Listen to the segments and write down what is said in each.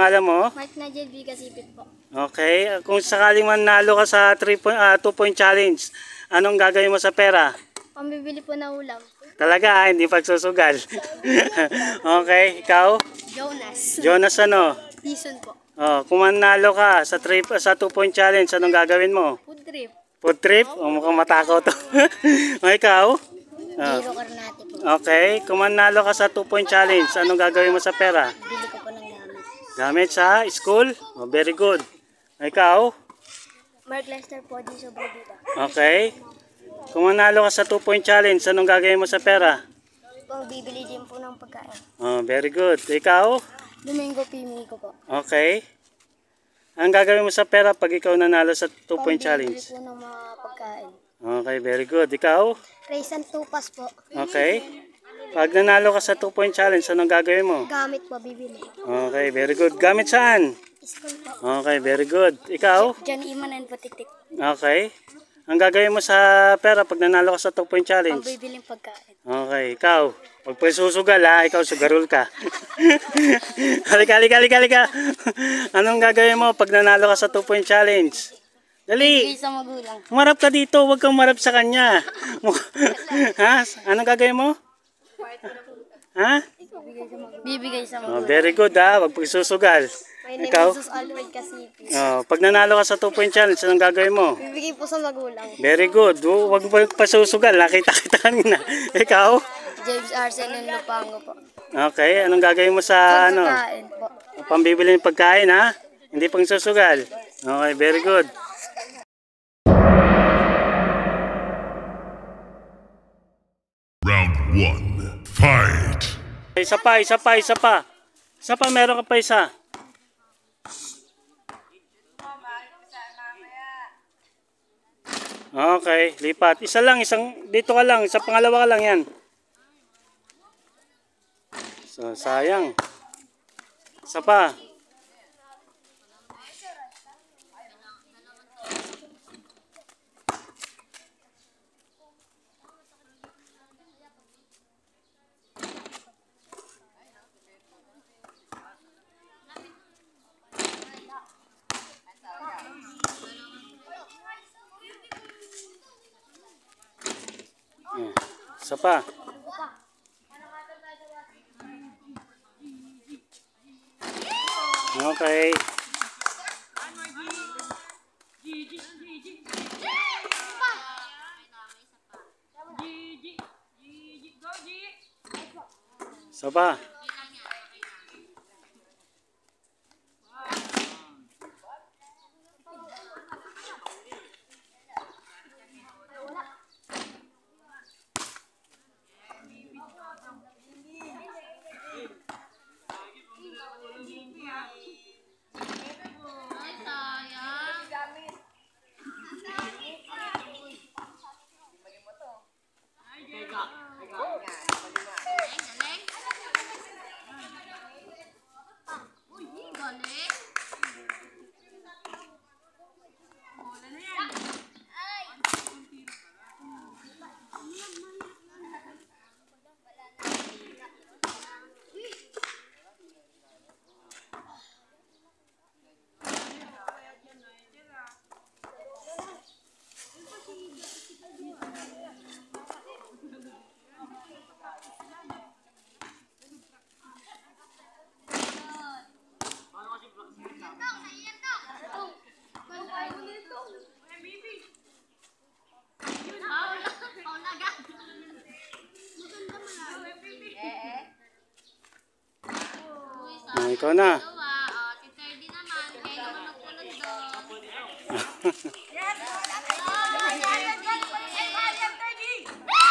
pangalan mo? Mark Nigel B. Kasipit po. Okay. Kung sakaling manalo ka sa 2-point challenge, anong gagawin mo sa pera? Pambibili po na ulam. Talaga, hindi pagsusugal. Okay, ikaw? Jonas. Jonas ano? Dison po. Oh, kung manalo ka sa 2-point challenge, anong gagawin mo? Food trip. Food trip? O mukhang matakot to. O ikaw? Biro Karnati po. Okay, kung manalo ka sa 2-point challenge, anong gagawin mo sa pera? Bili ko po ng gamit. Gamit sa school? Oh, very good. Ikaw? Mark Lester po, di sobrabida. Okay. Kung manalo ka sa 2-point challenge, anong gagawin mo sa pera? Bibili din po ng pagkain. Oh, very good. Ikaw? Domingo Pimi ko po. Okay. Ang gagawin mo sa pera pag ikaw nanalo sa 2-point challenge? Bibili po ng mga pagkain. Okay, very good. Ikaw? Race and tupas po. Okay. Pag nanalo ka sa 2-point challenge, anong gagawin mo? Gamit po, bibili. Okay, very good. Gamit saan? School po. Okay, very good. Ikaw? John Iman and Patitik. Okay. Ang gagawin mo sa pera pag nanalo ka sa 2-point challenge? Pambibiling pagkain. Okay, ikaw. Pag susugal ha, ikaw sugarol ka. Halika. Anong gagawin mo pag nanalo ka sa 2-point challenge? Dali! Sa magulang. Marap ka dito, huwag kang marap sa kanya. Ha? Anong gagawin mo? Ha? Bibigay sa Oh, magulang. very good ha, huwag pagsusugal. My name Ikaw? is Jesus Alfred Kasipi. Oh, pag nanalo ka sa 2-point challenge, anong gagawin mo? Bibigay po sa magulang. Very good. Huwag mo pagsusugal, nakita kita kanina. Ikaw? James Arsen and Lupango po. Okay, anong gagawin mo sa ano? Pagkain po. Pambibili ng pagkain ha? Hindi pang susugal. Okay, very good. Round 1. Fight! Isa pa. Isa pa, meron ka pa isa. Okay, lipat. Isa lang, dito ka lang, sa pangalawa ka lang yan. So, sayang. Isa pa. Isa pa. Okay. Isa pa. Ikaw na.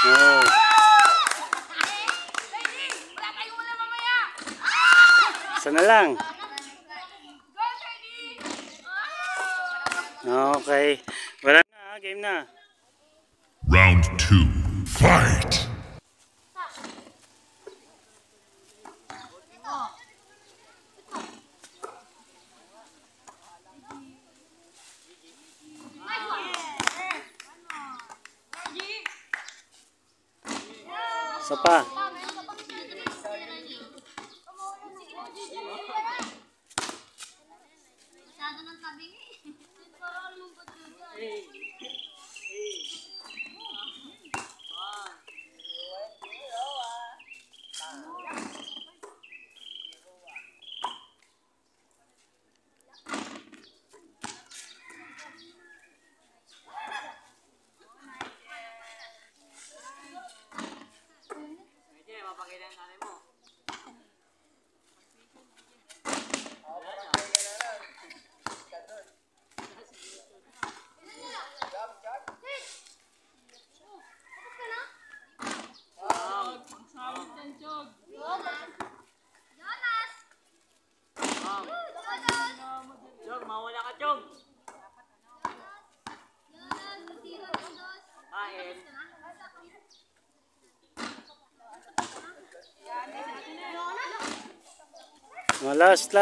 Oh. Isa na lang. Okay. Wala na, game na. Round 2. Fight! Isa pa. Oh, last.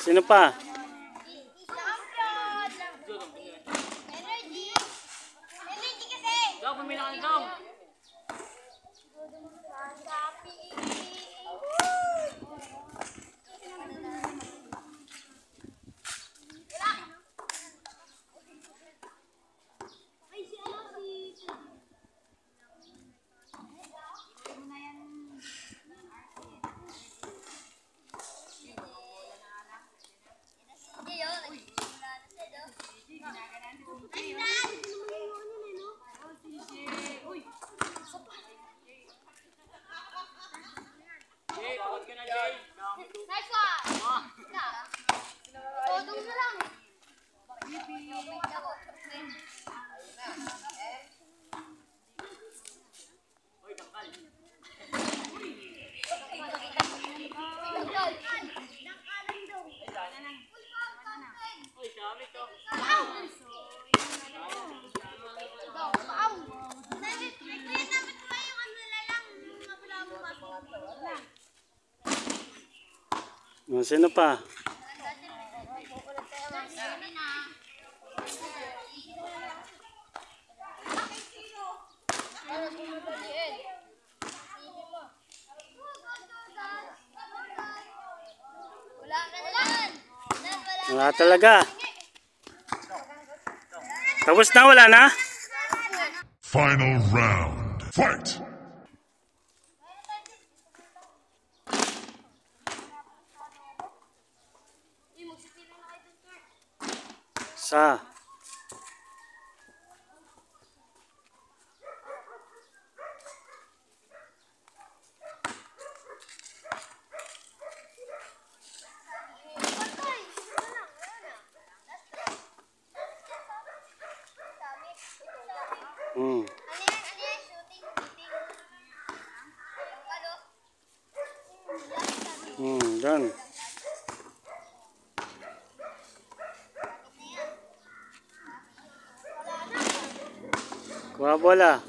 Sino pa? Nice one! Todong na lang. Oh, sino pa? Wala talaga. Tapos na, wala na? Final round. Fight! Sa. Done. Kuha bola.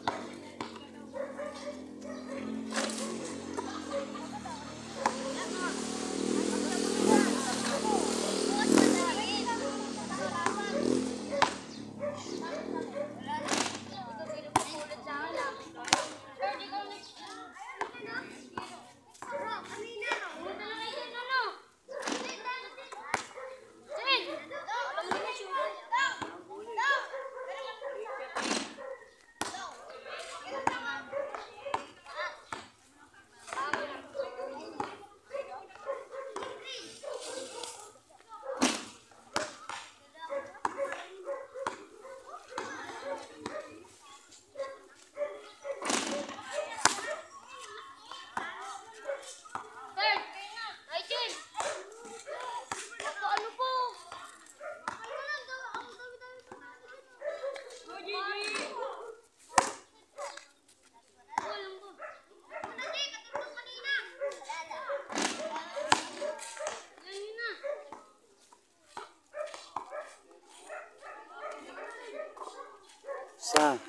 Sa.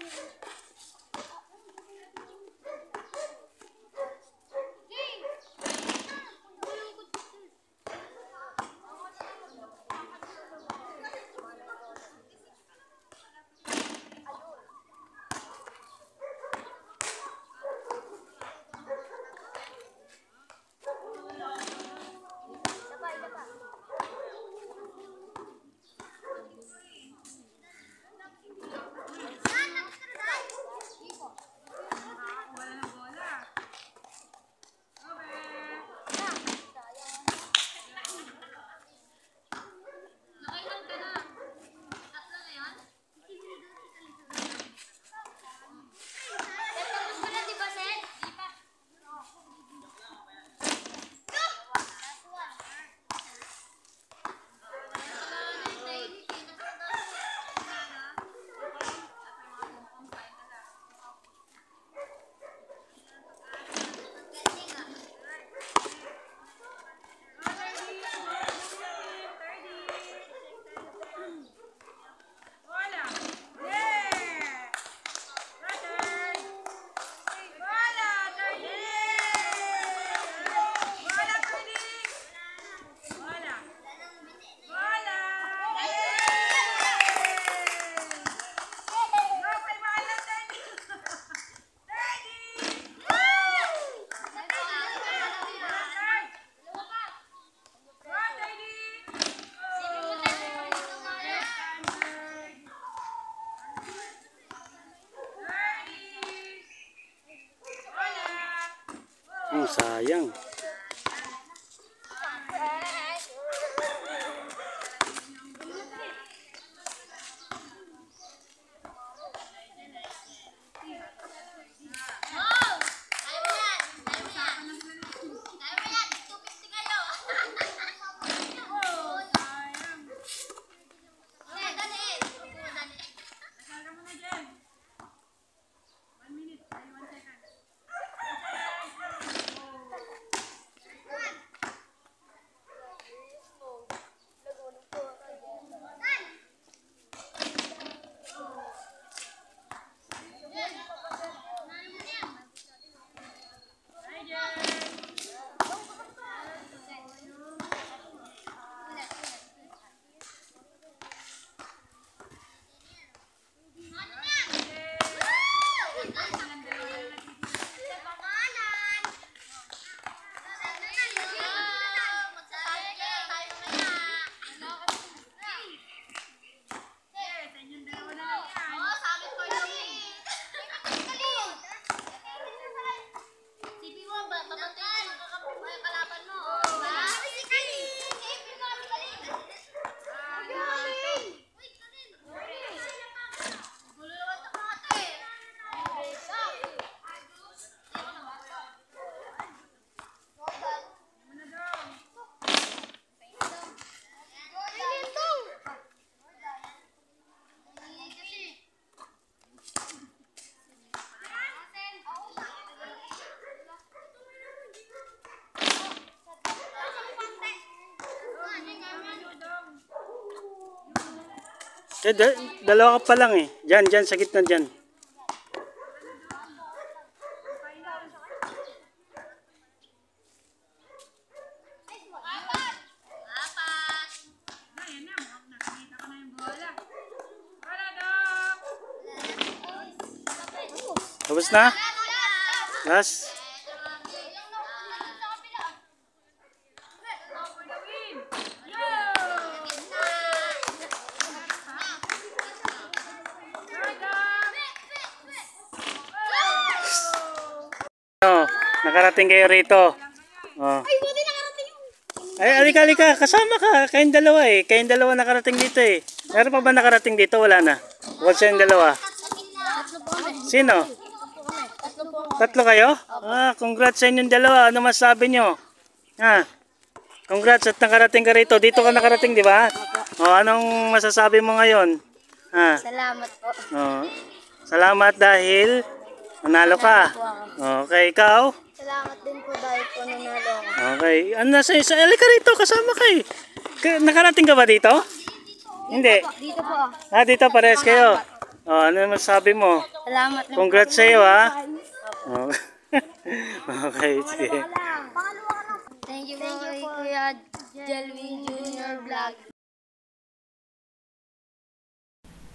Sayang. Dalawa ka pa lang eh. Diyan, sa gitna diyan. Tapos na? Last? Oh, nakarating kayo rito. Oh. Ay, alika, kasama ka. Kayong dalawa eh. Kayong dalawa nakarating dito eh. Meron pa ba nakarating dito? Wala na. Wala siyang dalawa. Sino? Tatlo kayo? Ah, congrats sa inyong dalawa. Ano masabi nyo? Ha? Congrats at nakarating ka rito. Dito ka nakarating, di ba? Oh, anong masasabi mo ngayon? Ha? Salamat po. Oh. Salamat dahil nanalo ka. Okay, ikaw? Salamat din po dahil po nanalo ako. Okay. Ano nasa isa? Alika rito, kasama ka eh. Nakarating ka ba dito? Hindi. Dito po. Ah, dito parehas kayo. Oh, ano masasabi mo? Salamat din. Congrats sa iyo, ha? Oh. Okay, sige. Thank you po kay Kuya Jelwin Junior Vlog.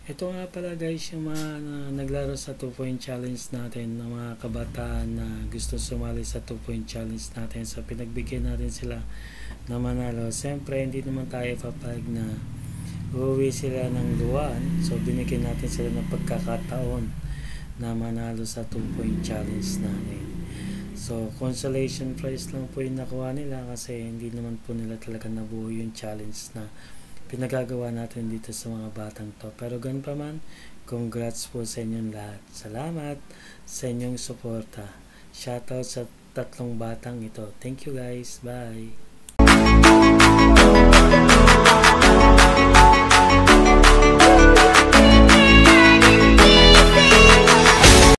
Ito nga pala guys yung mga naglaro sa 2-point challenge natin, ng mga kabataan na gusto sumali sa 2-point challenge natin. So pinagbigyan natin sila na manalo. Siyempre hindi naman tayo papayag na uuwi sila ng luwan. So binigyan natin sila ng pagkakataon na manalo sa 2-point challenge natin. So consolation prize lang po yung nakuha nila kasi hindi naman po nila talaga nabuo yung challenge na pinagagawa natin dito sa mga batang to. Pero ganun pa man, congrats po sa inyong lahat. Salamat sa inyong suporta. Shoutout sa tatlong batang ito. Thank you guys. Bye.